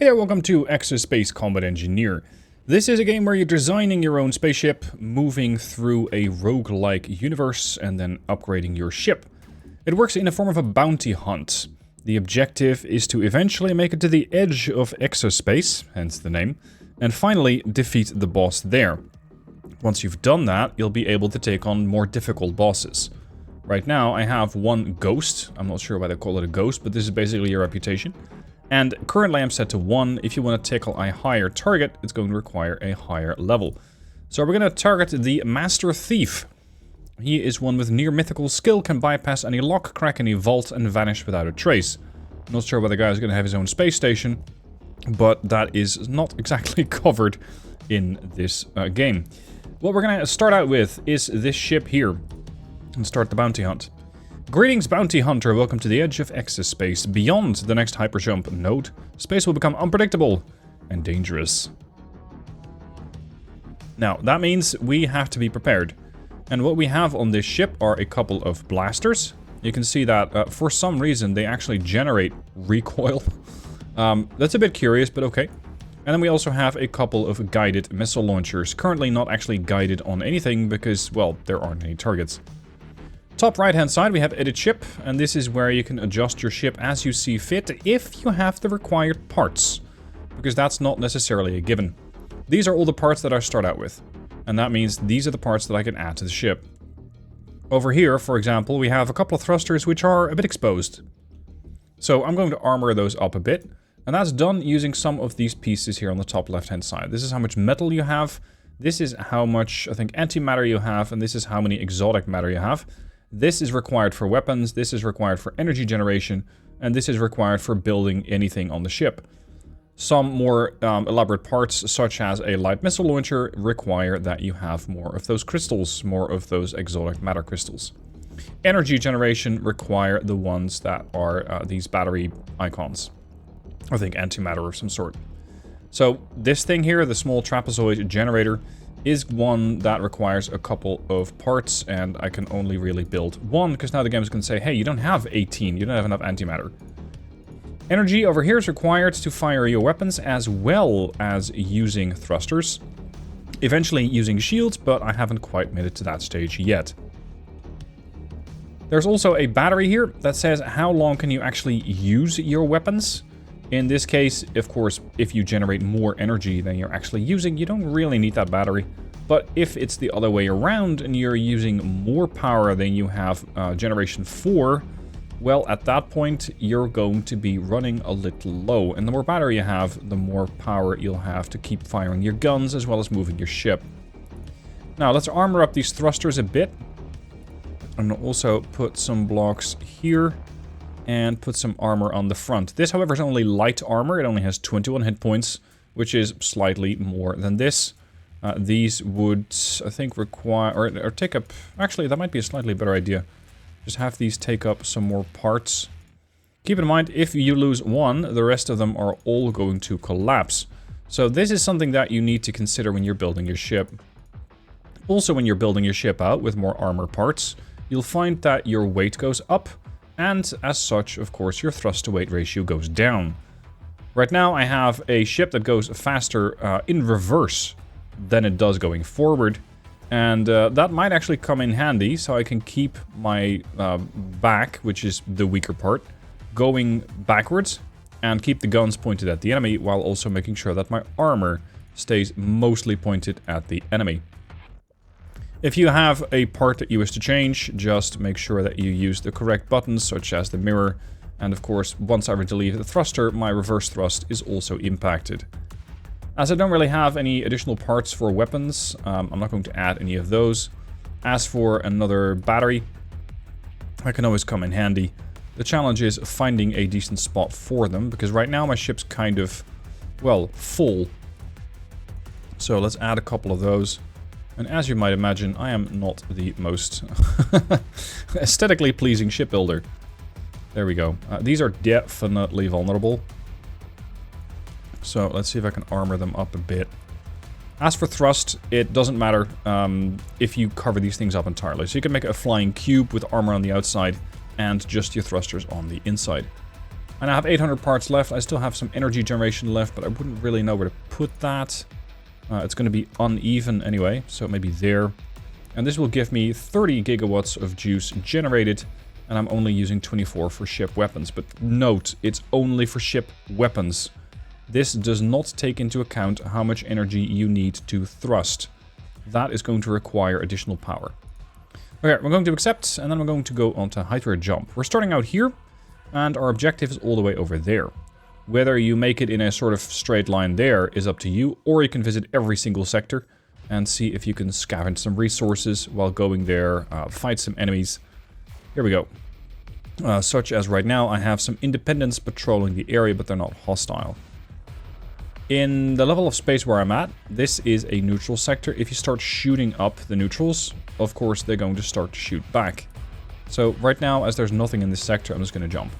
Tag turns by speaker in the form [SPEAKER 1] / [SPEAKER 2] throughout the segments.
[SPEAKER 1] Hey there, welcome to ExoSpace Combat Engineer. This is a game where you're designing your own spaceship, moving through a roguelike universe, and then upgrading your ship. It works in the form of a bounty hunt. The objective is to eventually make it to the edge of ExoSpace, hence the name, and finally defeat the boss there. Once you've done that, you'll be able to take on more difficult bosses. Right now, I have one ghost. I'm not sure why they call it a ghost, but this is basically your reputation. And currently I'm set to 1. If you want to tackle a higher target, it's going to require a higher level. So we're going to target the Master Thief. He is one with near mythical skill, can bypass any lock, crack any vault, and vanish without a trace. Not sure whether the guy is going to have his own space station, but that is not exactly covered in this game. What we're going to start out with is this ship here, and start the bounty hunt. Greetings, Bounty Hunter. Welcome to the edge of ExoSpace. Beyond the next hyperjump node, space will become unpredictable and dangerous. Now, that means we have to be prepared. And what we have on this ship are a couple of blasters. You can see that for some reason they actually generate recoil. That's a bit curious, but okay. And then we also have a couple of guided missile launchers. Currently not actually guided on anything because, well, there aren't any targets. Top right hand side we have edit ship, and this is where you can adjust your ship as you see fit if you have the required parts, because that's not necessarily a given. These are all the parts that I start out with, and that means these are the parts that I can add to the ship. Over here, for example, we have a couple of thrusters which are a bit exposed. So I'm going to armor those up a bit, and that's done using some of these pieces here on the top left hand side. This is how much metal you have, this is how much, I think, antimatter you have, and this is how many exotic matter you have. This is required for weapons, this is required for energy generation, and this is required for building anything on the ship. Some more elaborate parts, such as a light missile launcher, require that you have more of those crystals, more of those exotic matter crystals. Energy generation require the ones that are these battery icons. I think antimatter of some sort. So this thing here, the small trapezoid generator, is one that requires a couple of parts, and I can only really build one, because now the game is going to say, hey, you don't have 18, you don't have enough antimatter. Energy over here is required to fire your weapons, as well as using thrusters. Eventually using shields, but I haven't quite made it to that stage yet. There's also a battery here that says how long can you actually use your weapons. In this case, of course, if you generate more energy than you're actually using, you don't really need that battery. But if it's the other way around and you're using more power than you have generation 4, well, at that point, you're going to be running a little low. And the more battery you have, the more power you'll have to keep firing your guns as well as moving your ship. Now, let's armor up these thrusters a bit. I'm going to also put some blocks here. And put some armor on the front. This, however, is only light armor. It only has 21 hit points, which is slightly more than this. These would, I think, require, or take up, actually, that might be a slightly better idea. Just have these take up some more parts. Keep in mind, if you lose one, the rest of them are all going to collapse. So this is something that you need to consider when you're building your ship. Also, when you're building your ship out with more armor parts, you'll find that your weight goes up. And as such, of course, your thrust-to-weight ratio goes down. Right now, I have a ship that goes faster in reverse than it does going forward. And that might actually come in handy, so I can keep my back, which is the weaker part, going backwards. And keep the guns pointed at the enemy, while also making sure that my armor stays mostly pointed at the enemy. If you have a part that you wish to change, just make sure that you use the correct buttons, such as the mirror. And of course, once I relieve the thruster, my reverse thrust is also impacted. As I don't really have any additional parts for weapons, I'm not going to add any of those. As for another battery, that can always come in handy. The challenge is finding a decent spot for them, because right now my ship's kind of, well, full. So let's add a couple of those. And as you might imagine, I am not the most aesthetically pleasing shipbuilder. There we go. These are definitely vulnerable. So let's see if I can armor them up a bit. As for thrust, it doesn't matter if you cover these things up entirely. So you can make a flying cube with armor on the outside and just your thrusters on the inside. And I have 800 parts left. I still have some energy generation left, but I wouldn't really know where to put that. It's going to be uneven anyway, so maybe there. And this will give me 30 gigawatts of juice generated, and I'm only using 24 for ship weapons. But note, it's only for ship weapons. This does not take into account how much energy you need to thrust. That is going to require additional power. Okay, we're going to accept, and then we're going to go on to hyper jump. We're starting out here, and our objective is all the way over there. Whether you make it in a sort of straight line there is up to you, or you can visit every single sector and see if you can scavenge some resources while going there, fight some enemies. Here we go. Such as right now, I have some independents patrolling the area, but they're not hostile. In the level of space where I'm at, this is a neutral sector. If you start shooting up the neutrals, of course, they're going to start to shoot back. So right now, as there's nothing in this sector, I'm just going to jump.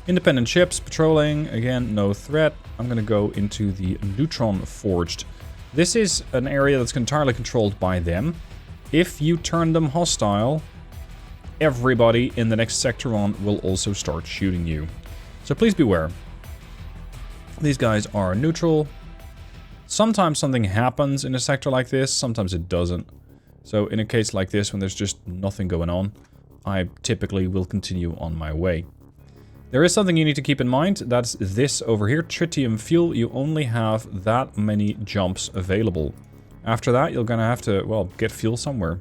[SPEAKER 1] Independent ships patrolling. Again, no threat. I'm going to go into the neutron forged. This is an area that's entirely controlled by them. If you turn them hostile, everybody in the next sector on will also start shooting you. So please beware. These guys are neutral. Sometimes something happens in a sector like this, sometimes it doesn't. So in a case like this, when there's just nothing going on, I typically will continue on my way. There is something you need to keep in mind. That's this over here, tritium fuel. You only have that many jumps available. After that, you're gonna have to, well, get fuel somewhere.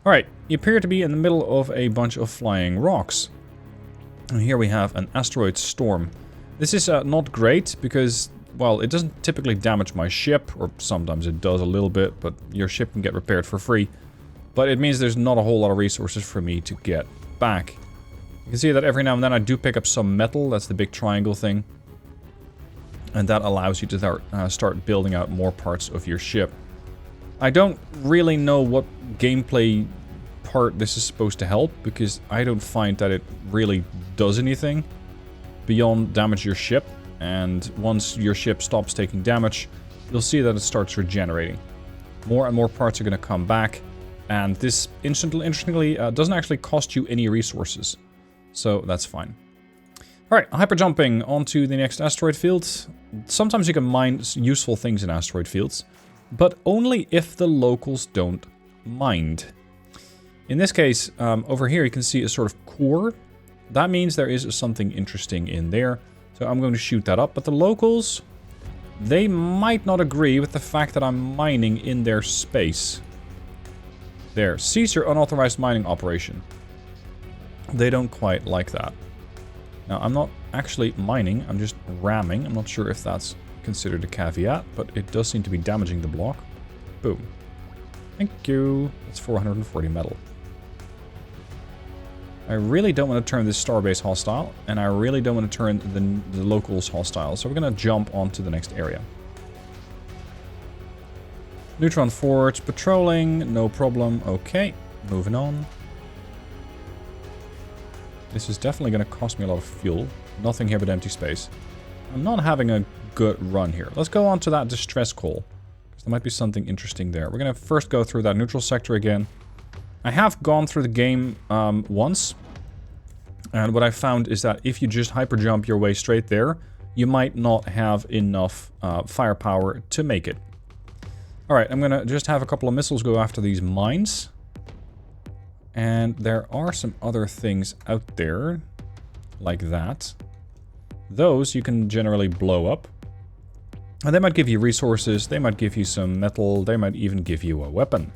[SPEAKER 1] Alright, you appear to be in the middle of a bunch of flying rocks. And here we have an asteroid storm. This is not great because, well, it doesn't typically damage my ship, or sometimes it does a little bit, but your ship can get repaired for free. But it means there's not a whole lot of resources for me to get back. You can see that every now and then I do pick up some metal, that's the big triangle thing. And that allows you to start building out more parts of your ship. I don't really know what gameplay part this is supposed to help, because I don't find that it really does anything beyond damage your ship. And once your ship stops taking damage, you'll see that it starts regenerating. More and more parts are going to come back, and this interestingly doesn't actually cost you any resources. So that's fine. Alright, hyper jumping onto the next asteroid field. Sometimes you can mine useful things in asteroid fields, but only if the locals don't mind. In this case, over here you can see a sort of core. That means there is something interesting in there. So I'm going to shoot that up, but the locals, they might not agree with the fact that I'm mining in their space. There, cease your unauthorized mining operation. They don't quite like that. Now, I'm not actually mining, I'm just ramming. I'm not sure if that's considered a caveat, but it does seem to be damaging the block. Boom. Thank you. That's 440 metal. I really don't want to turn this starbase hostile, and I really don't want to turn the locals hostile, so we're going to jump onto the next area. Neutron forge, patrolling, no problem. Okay, moving on. This is definitely going to cost me a lot of fuel. Nothing here but empty space. I'm not having a good run here. Let's go on to that distress call, because there might be something interesting there. We're going to first go through that neutral sector again. I have gone through the game once, and what I found is that if you just hyper jump your way straight there, you might not have enough firepower to make it. Alright, I'm gonna just have a couple of missiles go after these mines. And there are some other things out there, like that. Those you can generally blow up. And they might give you resources, they might give you some metal, they might even give you a weapon.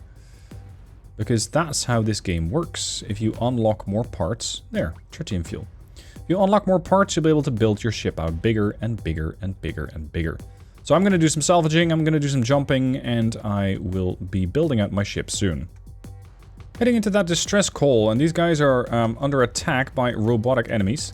[SPEAKER 1] Because that's how this game works. If you unlock more parts, there, tritium fuel. If you unlock more parts, you'll be able to build your ship out bigger and bigger and bigger and bigger. So I'm going to do some salvaging, I'm going to do some jumping, and I will be building out my ship soon. Heading into that distress call, and these guys are under attack by robotic enemies.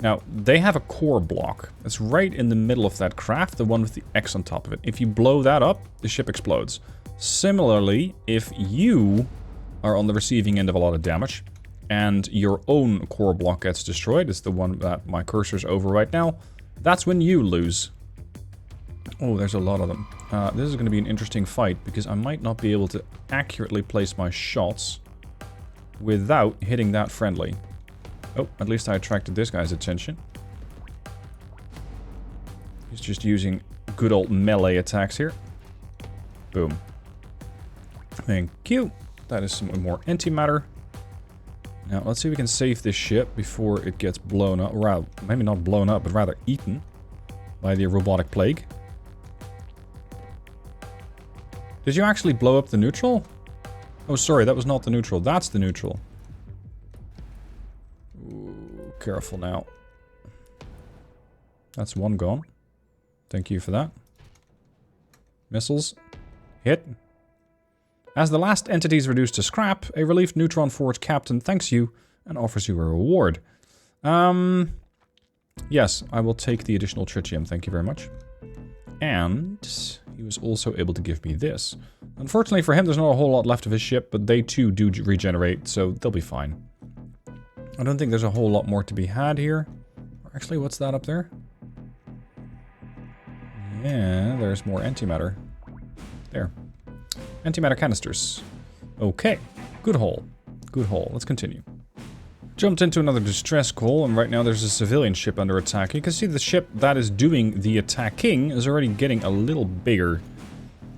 [SPEAKER 1] Now, they have a core block. It's right in the middle of that craft, the one with the X on top of it. If you blow that up, the ship explodes. Similarly, if you are on the receiving end of a lot of damage, and your own core block gets destroyed, it's the one that my cursor's over right now, that's when you lose. Oh, there's a lot of them. This is going to be an interesting fight, because I might not be able to accurately place my shots without hitting that friendly. Oh, at least I attracted this guy's attention. He's just using good old melee attacks here. Boom. Thank you. That is some more antimatter. Now, let's see if we can save this ship before it gets blown up. Well, maybe not blown up, but rather eaten by the robotic plague. Did you actually blow up the neutral? Oh, sorry, that was not the neutral. That's the neutral. Ooh, careful now. That's one gone. Thank you for that. Missiles. Hit. As the last entity is reduced to scrap, a relieved Neutron Forge captain thanks you and offers you a reward. Yes, I will take the additional tritium. Thank you very much. And he was also able to give me this. Unfortunately for him, there's not a whole lot left of his ship, but they too do regenerate, so they'll be fine. I don't think there's a whole lot more to be had here. Actually, what's that up there? Yeah, there's more antimatter. There. Antimatter canisters. Okay. Good haul. Good haul. Let's continue. Jumped into another distress call, and right now there's a civilian ship under attack. You can see the ship that is doing the attacking is already getting a little bigger.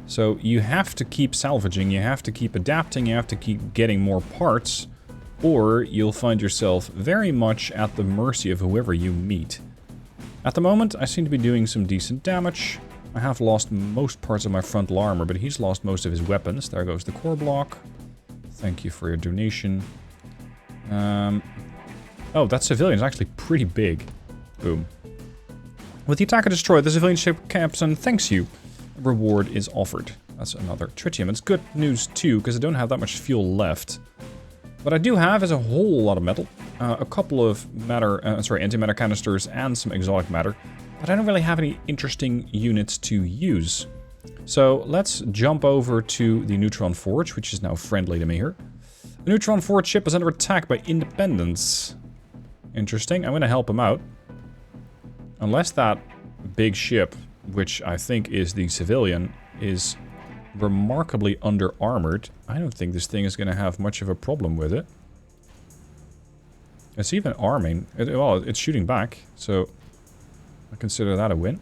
[SPEAKER 1] So you have to keep salvaging, you have to keep adapting, you have to keep getting more parts, or you'll find yourself very much at the mercy of whoever you meet. At the moment, I seem to be doing some decent damage. I have lost most parts of my frontal armor, but he's lost most of his weapons. There goes the core block. Thank you for your donation. Oh, that civilian is actually pretty big. Boom. With the attacker destroyed, the civilian ship captain thanks you. A reward is offered. That's another tritium. It's good news too, because I don't have that much fuel left. What I do have is a whole lot of metal, a couple of antimatter canisters, and some exotic matter. But I don't really have any interesting units to use. So let's jump over to the Neutron Forge, which is now friendly to me here. The Neutron Forge ship is under attack by Independence. Interesting. I'm going to help him out. Unless that big ship, which I think is the civilian, is remarkably under-armored, I don't think this thing is going to have much of a problem with it. It's even arming. Well, it's shooting back, so I consider that a win.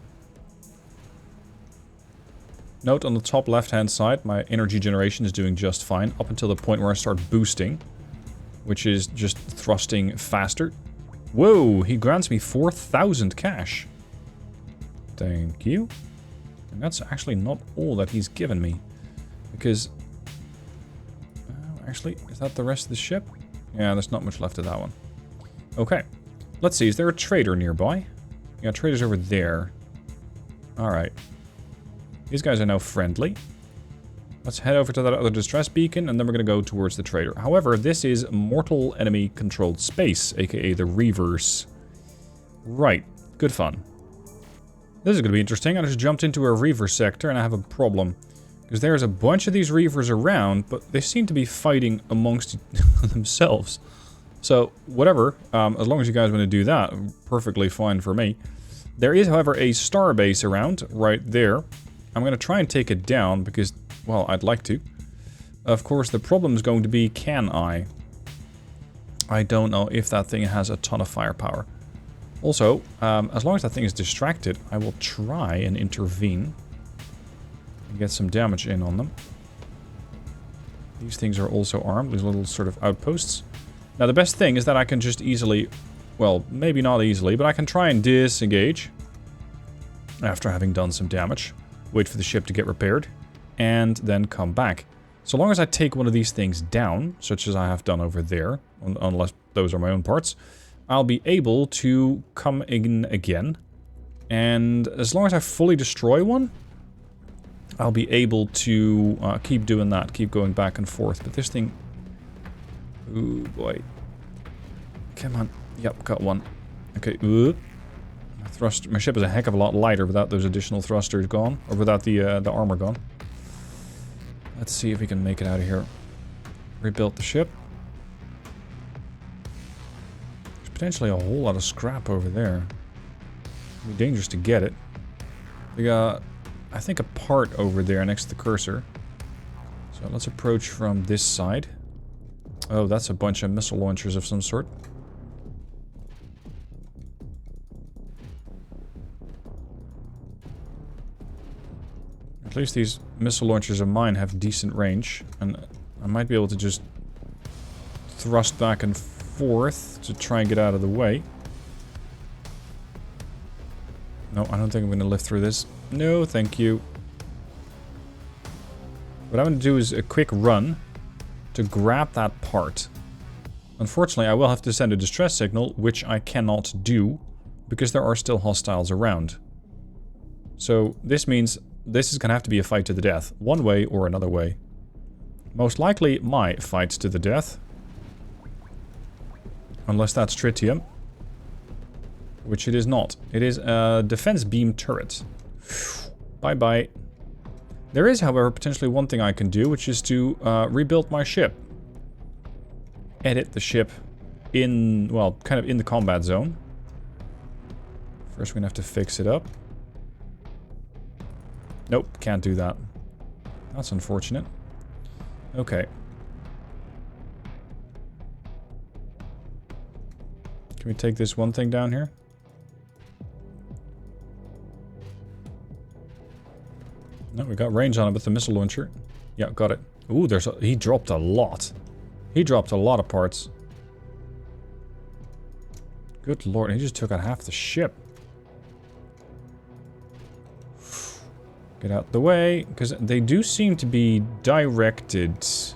[SPEAKER 1] Note on the top left-hand side, my energy generation is doing just fine, up until the point where I start boosting, which is just thrusting faster. Whoa, he grants me 4,000 cash. Thank you. And that's actually not all that he's given me. Because... actually, is that the rest of the ship? Yeah, there's not much left of that one. Okay. Let's see, is there a trader nearby? Yeah, trader's over there. Alright. These guys are now friendly. Let's head over to that other distress beacon, and then we're going to go towards the trader. However, this is mortal enemy-controlled space, aka the Reavers. Right. Good fun. This is going to be interesting. I just jumped into a Reaver sector, and I have a problem. Because there's a bunch of these Reavers around, but they seem to be fighting amongst themselves. So, whatever. As long as you guys want to do that, perfectly fine for me. There is, however, a star base around, right there. I'm going to try and take it down, because, well, I'd like to. Of course, the problem is going to be, can I? I don't know if that thing has a ton of firepower. Also, as long as that thing is distracted, I will try and intervene. And get some damage in on them. These things are also armed, these little sort of outposts. Now, the best thing is that I can just easily... well, maybe not easily, but I can try and disengage. After having done some damage. Wait for the ship to get repaired. And then come back. So long as I take one of these things down, such as I have done over there, unless those are my own parts, I'll be able to come in again. And as long as I fully destroy one, I'll be able to keep doing that, keep going back and forth. But this thing... ooh, boy. Come on. Yep, got one. Okay, my ship is a heck of a lot lighter without those additional thrusters gone, or without the armor gone. Let's see if we can make it out of here. Rebuild the ship. There's potentially a whole lot of scrap over there. It'd be dangerous to get it. We got, I think, a part over there next to the cursor. So let's approach from this side. Oh, that's a bunch of missile launchers of some sort. At least these missile launchers of mine have decent range. And I might be able to just thrust back and forth to try and get out of the way. No, I don't think I'm going to live through this. No, thank you. What I'm going to do is a quick run to grab that part. Unfortunately, I will have to send a distress signal, which I cannot do because there are still hostiles around. So this means this is going to have to be a fight to the death, one way or another way. Most likely my fight to the death. Unless that's tritium. Which it is not. It is a defense beam turret. Bye-bye. There is, however, potentially one thing I can do, which is to rebuild my ship. Edit the ship in, well, kind of in the combat zone. First we're gonna have to fix it up. Nope, can't do that. That's unfortunate. Okay. Can we take this one thing down here? No, we got range on it with the missile launcher. Yeah, got it. Ooh, he dropped a lot. He dropped a lot of parts. Good lord, he just took out half the ship. Get out the way, because they do seem to be directed. So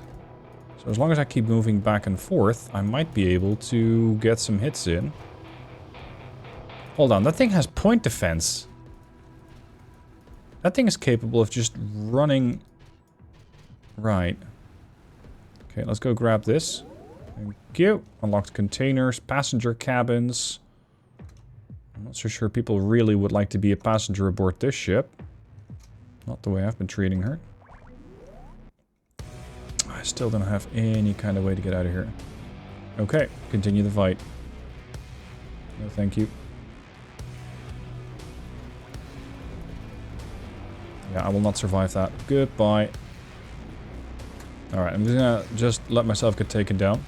[SPEAKER 1] as long as I keep moving back and forth, I might be able to get some hits in. Hold on, that thing has point defense. That thing is capable of just running... Right. Okay, let's go grab this. Thank you. Unlocked containers, passenger cabins. I'm not so sure people really would like to be a passenger aboard this ship. Not the way I've been treating her. I still don't have any kind of way to get out of here. Okay, continue the fight. No, thank you. Yeah, I will not survive that. Goodbye. Alright, I'm gonna just let myself get taken down.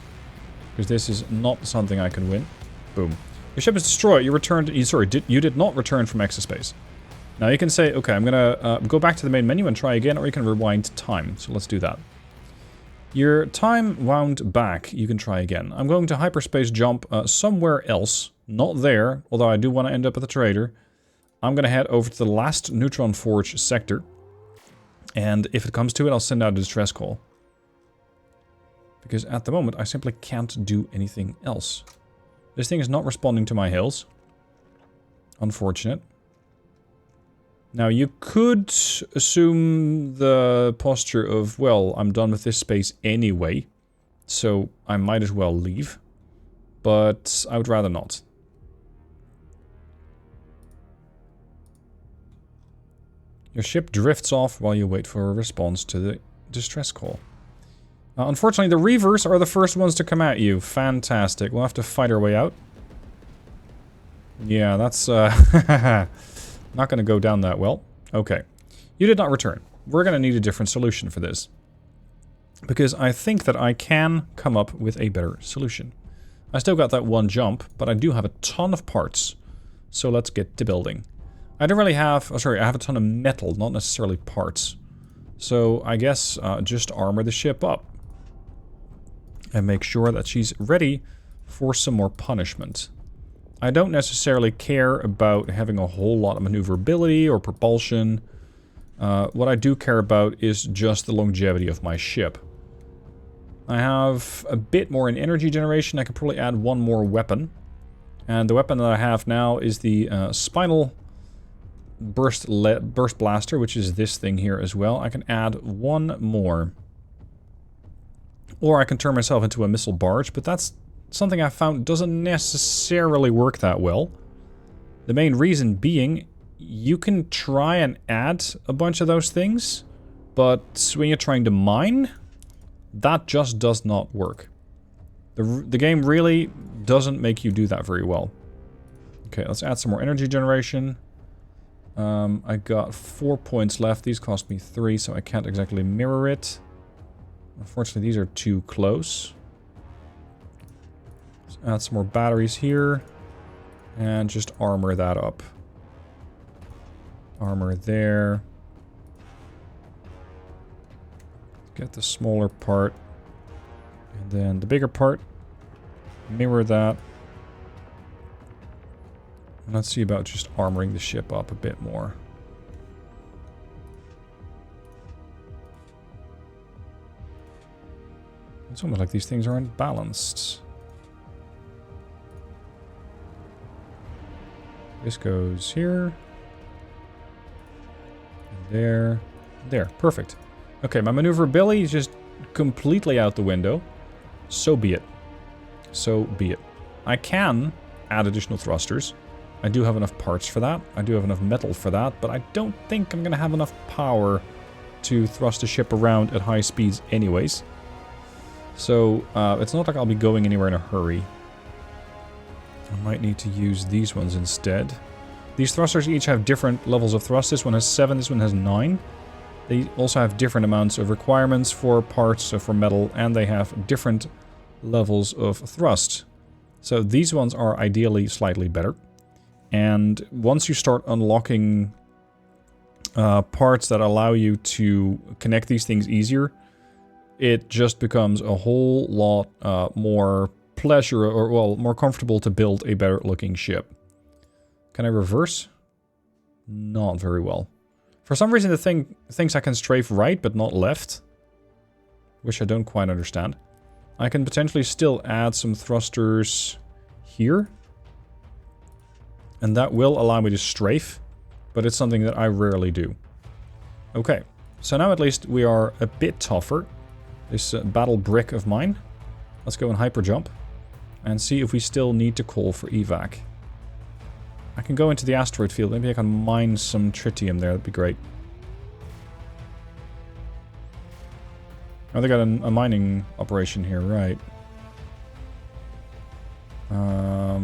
[SPEAKER 1] Because this is not something I can win. Boom. Your ship is destroyed. You returned... you did not return from ExoSpace. Now you can say, okay, I'm gonna go back to the main menu and try again, or you can rewind time. So let's do that. Your time wound back. You can try again. I'm going to hyperspace jump somewhere else. Not there, although I do want to end up at the trader. I'm going to head over to the last neutron forge sector. And if it comes to it, I'll send out a distress call. Because at the moment, I simply can't do anything else. This thing is not responding to my hails. Unfortunate. Now, you could assume the posture of, well, I'm done with this space anyway. So I might as well leave. But I would rather not. Your ship drifts off while you wait for a response to the distress call. Unfortunately, the Reavers are the first ones to come at you. Fantastic. We'll have to fight our way out. Yeah, that's not going to go down that well. Okay. You did not return. We're going to need a different solution for this. Because I think that I can come up with a better solution. I still got that one jump, but I do have a ton of parts. So let's get to building. I don't really have... Oh, sorry, I have a ton of metal, not necessarily parts. So I guess just armor the ship up. And make sure that she's ready for some more punishment. I don't necessarily care about having a whole lot of maneuverability or propulsion. What I do care about is just the longevity of my ship. I have a bit more in energy generation. I could probably add one more weapon. And the weapon that I have now is the spinal burst blaster, which is this thing here as well. I can add one more. Or I can turn myself into a missile barge, but that's something I found doesn't necessarily work that well. The main reason being, you can try and add a bunch of those things, but when you're trying to mine, that just does not work. The game really doesn't make you do that very well. Okay, let's add some more energy generation. I got 4 points left. These cost me 3, so I can't exactly mirror it. Unfortunately, these are too close. Let's add some more batteries here. And just armor that up. Armor there. get the smaller part. And then the bigger part. Mirror that. And let's see about just armoring the ship up a bit more. It's almost like these things aren't balanced. This goes here. And there. There. Perfect. Okay, my maneuverability is just completely out the window. So be it. So be it. I can add additional thrusters. I do have enough parts for that. I do have enough metal for that. But I don't think I'm going to have enough power to thrust the ship around at high speeds anyways. So, it's not like I'll be going anywhere in a hurry. I might need to use these ones instead. These thrusters each have different levels of thrust. This one has 7, this one has 9. They also have different amounts of requirements for parts, so for metal, and they have different levels of thrust. So these ones are ideally slightly better. And once you start unlocking parts that allow you to connect these things easier, it just becomes a whole lot more pleasure, or well, more comfortable to build a better looking ship. Can I reverse? Not very well. For some reason the thing thinks I can strafe right, but not left. Which I don't quite understand. I can potentially still add some thrusters here. And that will allow me to strafe, but it's something that I rarely do. Okay, so now at least we are a bit tougher. This battle brick of mine. Let's go and hyper jump and see if we still need to call for evac. I can go into the asteroid field. Maybe I can mine some tritium there. That'd be great. Oh, they got a mining operation here, right? I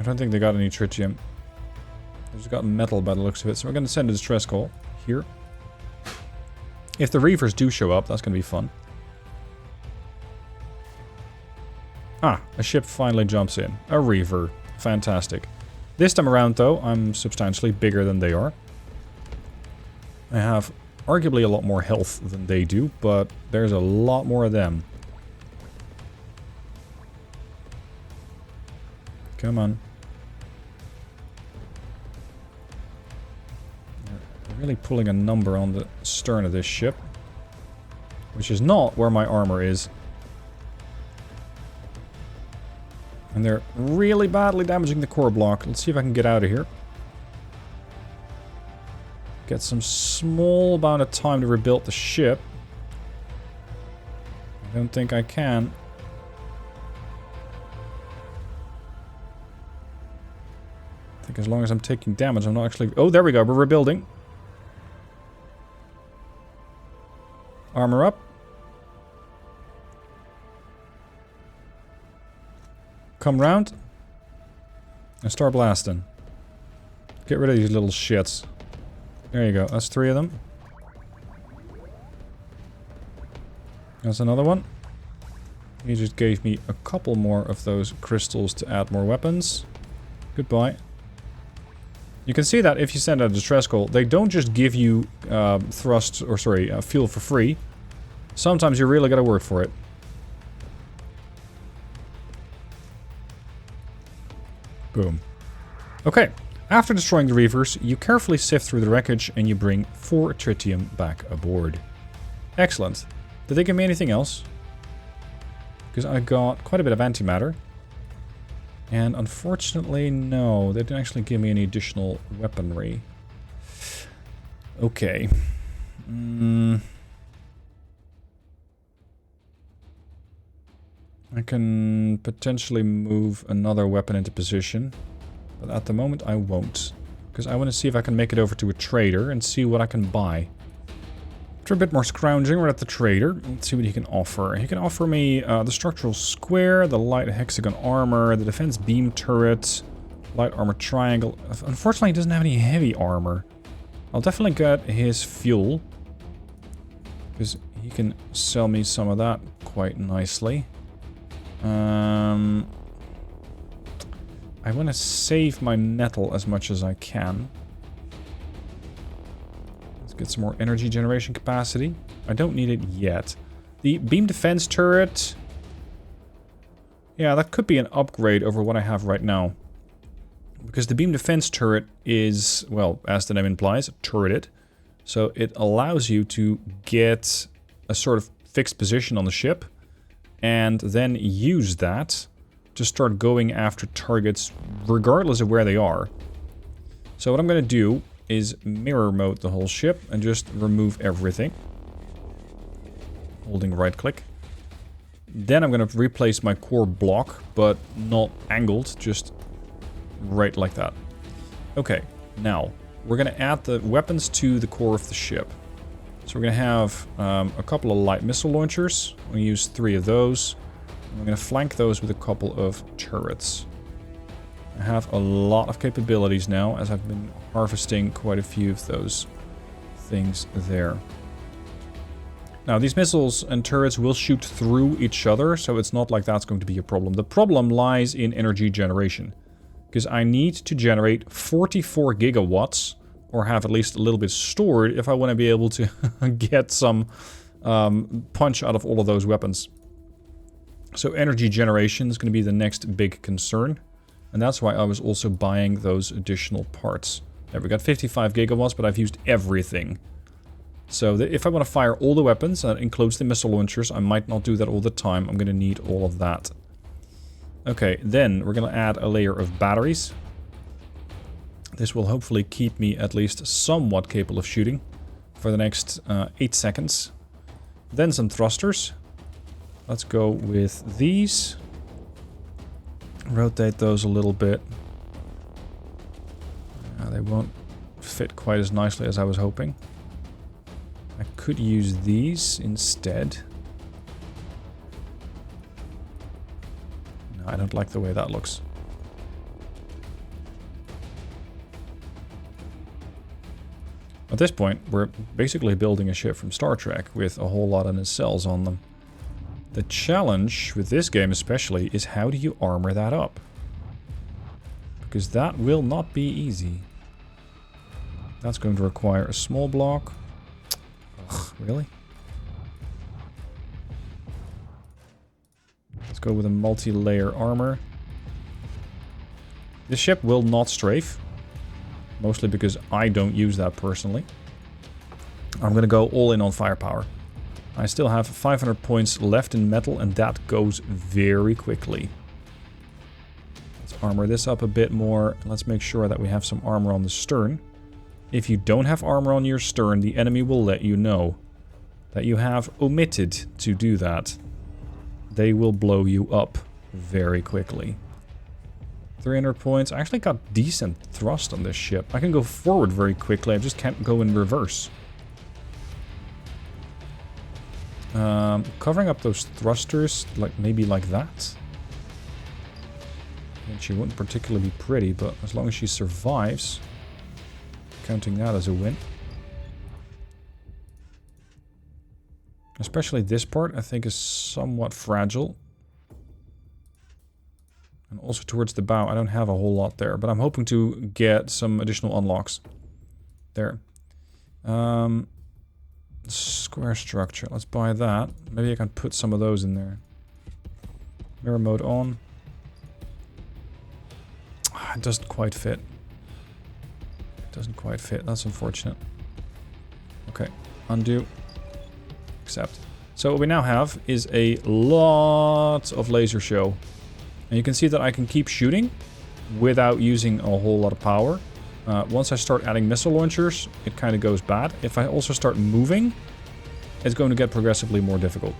[SPEAKER 1] don't think they got any tritium. They just got metal by the looks of it. So we're going to send a distress call here. If the Reavers do show up, that's going to be fun. Ah, a ship finally jumps in. A Reaver. Fantastic. This time around, though, I'm substantially bigger than they are. I have arguably a lot more health than they do, but there's a lot more of them. Come on. They're really pulling a number on the stern of this ship, which is not where my armor is. And they're really badly damaging the core block. Let's see if I can get out of here. Get some small amount of time to rebuild the ship. I don't think I can. I think as long as I'm taking damage, I'm not actually... Oh, there we go. We're rebuilding. Armor up. Come round. And start blasting. Get rid of these little shits. There you go. That's 3 of them. That's another one. He just gave me a couple more of those crystals to add more weapons. Goodbye. You can see that if you send out a distress call, they don't just give you thrust, or sorry, fuel for free. Sometimes you really gotta work for it. Boom. Okay. After destroying the Reavers, you carefully sift through the wreckage and you bring 4 tritium back aboard. Excellent. Did they give me anything else? Because I got quite a bit of antimatter. And unfortunately, no. They didn't actually give me any additional weaponry. Okay. I can potentially move another weapon into position. But at the moment I won't. Because I want to see if I can make it over to a trader and see what I can buy. After a bit more scrounging, we're at the trader. Let's see what he can offer. He can offer me the structural square, the light hexagon armor, the defense beam turret, light armor triangle. Unfortunately, he doesn't have any heavy armor. I'll definitely get his fuel. Because he can sell me some of that quite nicely. I want to save my metal as much as I can. Let's get some more energy generation capacity. I don't need it yet. The beam defense turret. Yeah, that could be an upgrade over what I have right now. Because the beam defense turret is, well, as the name implies, turreted. So it allows you to get a sort of fixed position on the ship. And then use that to start going after targets regardless of where they are. So what I'm going to do is mirror mode the whole ship and just remove everything. Holding right click. Then I'm going to replace my core block, but not angled, just right like that. Okay, now we're going to add the weapons to the core of the ship. So we're going to have a couple of light missile launchers. I'm going to use 3 of those. We're going to flank those with a couple of turrets. I have a lot of capabilities now, as I've been harvesting quite a few of those things there. Now, these missiles and turrets will shoot through each other, so it's not like that's going to be a problem. The problem lies in energy generation, because I need to generate 44 gigawatts, or have at least a little bit stored, if I want to be able to get some punch out of all of those weapons. So energy generation is going to be the next big concern. And that's why I was also buying those additional parts. There, we got 55 gigawatts, but I've used everything. So if I want to fire all the weapons, that includes the missile launchers, I might not do that all the time. I'm going to need all of that. Okay, then we're going to add a layer of batteries. This will hopefully keep me at least somewhat capable of shooting for the next 8 seconds. Then some thrusters. Let's go with these. Rotate those a little bit. They won't fit quite as nicely as I was hoping. I could use these instead. No, I don't like the way that looks. At this point, we're basically building a ship from Star Trek with a whole lot of nacelles on them. The challenge with this game especially is how do you armor that up? Because that will not be easy. That's going to require a small block. Ugh, really? Let's go with a multi-layer armor. This ship will not strafe. Mostly because I don't use that personally. I'm going to go all in on firepower. I still have 500 points left in metal, and that goes very quickly. Let's armor this up a bit more. Let's make sure that we have some armor on the stern. If you don't have armor on your stern, the enemy will let you know that you have omitted to do that. They will blow you up very quickly. 300 points. I actually got decent thrust on this ship. I can go forward very quickly. I just can't go in reverse. Covering up those thrusters, like maybe like that. And she wouldn't particularly be pretty, but as long as she survives, counting that as a win. Especially this part, I think, is somewhat fragile. And also towards the bow, I don't have a whole lot there, but I'm hoping to get some additional unlocks. There. Square structure. Let's buy that. Maybe I can put some of those in there. Mirror mode on. It doesn't quite fit. It doesn't quite fit. That's unfortunate. Okay. Undo. Accept. So what we now have is a lot of laser show. And you can see that I can keep shooting without using a whole lot of power. Once I start adding missile launchers, it kind of goes bad. If I also start moving, it's going to get progressively more difficult.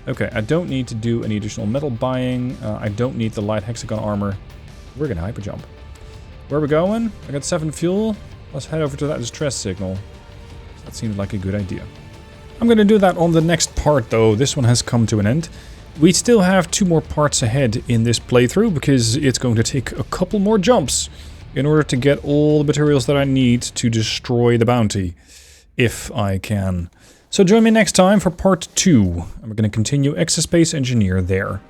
[SPEAKER 1] Okay, I don't need to do any additional metal buying. I don't need the light hexagon armor. We're going to hyper jump. Where are we going? I got 7 fuel. Let's head over to that distress signal. That seems like a good idea. I'm going to do that on the next part, though. This one has come to an end. We still have 2 more parts ahead in this playthrough, because it's going to take a couple more jumps in order to get all the materials that I need to destroy the bounty, if I can. So join me next time for part 2, and we're going to continue ExoSpace Engineer there.